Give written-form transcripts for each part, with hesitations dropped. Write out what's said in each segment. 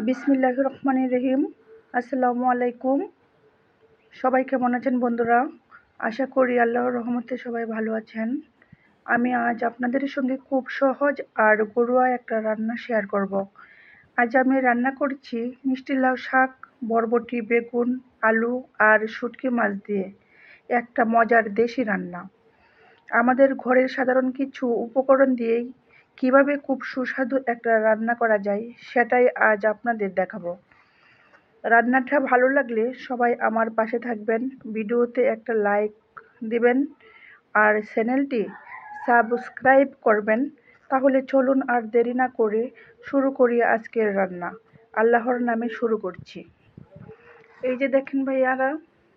বিসমিল্লাহির রহমানির রহিম। আসসালামু আলাইকুম। সবাই কেমন আছেন বন্ধুরা? আশা করি আল্লাহর রহমতে সবাই ভালো আছেন। আমি আজ আপনাদের সঙ্গে খুব সহজ আর ঘরোয়া একটা রান্না শেয়ার করব। আজ আমি রান্না করছি মিষ্টি লাউ শাক, বরবটি, বেগুন, আলু আর শুটকি মাছ দিয়ে একটা মজার দেশি রান্না। আমাদের ঘরের সাধারণ কিছু উপকরণ দিয়েই কিভাবে খুব সুস্বাদু একটা রান্না করা যায় সেটাই আজ আপনাদের দেখাবো। রান্নাটা ভালো লাগলে সবাই আমার পাশে থাকবেন, ভিডিওতে একটা লাইক দিবেন আর চ্যানেলটি সাবস্ক্রাইব করবেন। তাহলে চলুন আর দেরি না করে শুরু করি আজকের রান্না। আল্লাহর নামে শুরু করছি। এই যে দেখেন ভাইয়ারা,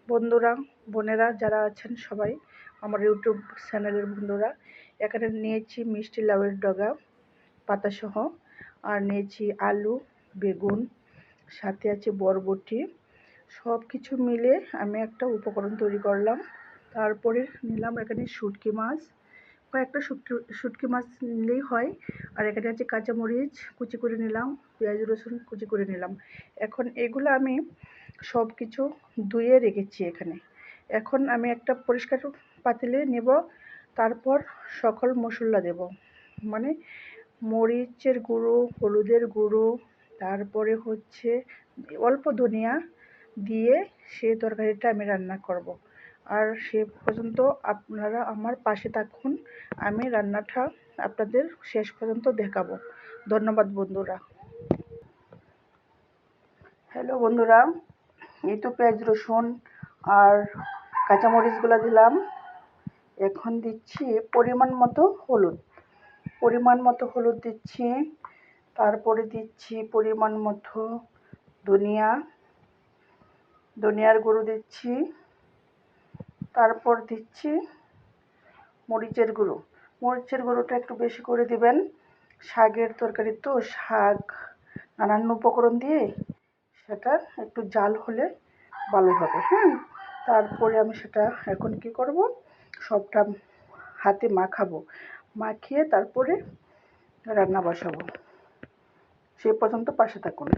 বন্ধুরা, বোনেরা যারা আছেন সবাই আমার ইউটিউব চ্যানেলের বন্ধুরা, এখানে নিয়েছি মিষ্টি লাউয়ের ডগা পাতাসহ, আর নিয়েছি আলু, বেগুন, সাথে আছে বরবটি। সব কিছু মিলে আমি একটা উপকরণ তৈরি করলাম। তারপরে নিলাম এখানে শুটকি মাছ, কয়েকটা শুটকি মাছ নিলেই হয়। আর এখানে আছে কাঁচামরিচ কুচি করে নিলাম, পেঁয়াজ রসুন কুচি করে নিলাম। এখন এগুলো আমি সব কিছু ধুয়ে রেখেছি এখানে। এখন আমি একটা পরিষ্কার পাতিলে নেব, তারপর সকল মশলা দেব, মানে মরিচের গুঁড়ো, হলুদের গুঁড়ো, তারপরে হচ্ছে অল্প ধনিয়া দিয়ে সে তরকারিটা আমি রান্না করব। আর সে পর্যন্ত আপনারা আমার পাশে থাকুন, আমি রান্নাটা আপনাদের শেষ পর্যন্ত দেখাবো। ধন্যবাদ বন্ধুরা। হ্যালো বন্ধুরা, এই তো পেঁয়াজ রসুন আর কাঁচামরিচগুলো দিলাম। এখন দিচ্ছি পরিমাণ মতো হলুদ দিচ্ছি। তারপরে দিচ্ছি পরিমাণ মতো ধনিয়ার গুঁড়ো দিচ্ছি। তারপর দিচ্ছি মরিচের গুঁড়োটা একটু বেশি করে দিবেন। শাকের তরকারি তো, শাক নানান উপকরণ দিয়ে সেটা একটু জাল হলে ভালো হবে। তারপরে আমি সেটা এখন কি করব, সবটা হাতে মাখিয়ে তারপরে রান্না বসাবো। সে পর্যন্ত পাশে থাকুন।